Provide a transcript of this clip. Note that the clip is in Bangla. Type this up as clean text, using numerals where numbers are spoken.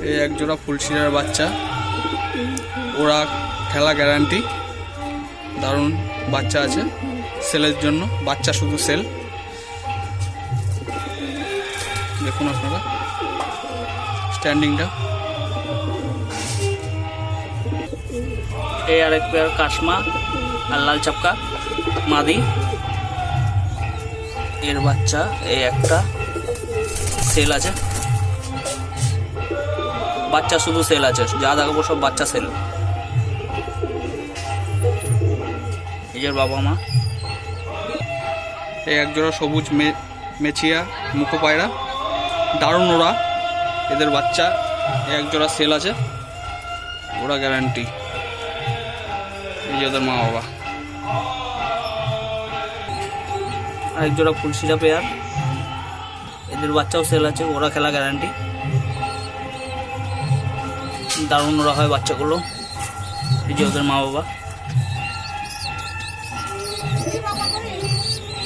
এই এক জোড়া ফুলশিরার বাচ্চা, ওরা খেলা গ্যারান্টি। দারুণ বাচ্চা আছে, সেলের জন্য বাচ্চা, শুধু সেল। দেখুন আপনারা স্ট্যান্ডিংটা। এই আরেক পেয়ার কাশমা আর লাল চাপকা মাদি, এর বাচ্চা। এই একটা সেল আছে, বাচ্চা শুধু সেল আছে, যা দেখাবো সব বাচ্চা সেল। নিজের বাবা মা। এই এক জোড়া সবুজ মেছিয়া মুখো পায়রা, দারুণ ওরা, এদের বাচ্চা। এক জোড়া সেল আছে, ওরা গ্যারান্টি। এই যে ওদের মা বাবা। আরেক জোড়া ফুলশিরা পেয়ার, এদের বাচ্চাও সেল আছে, ওরা খেলা গ্যারান্টি। দারুণ ওরা হয় বাচ্চাগুলো। এই যে ওদের মা বাবা।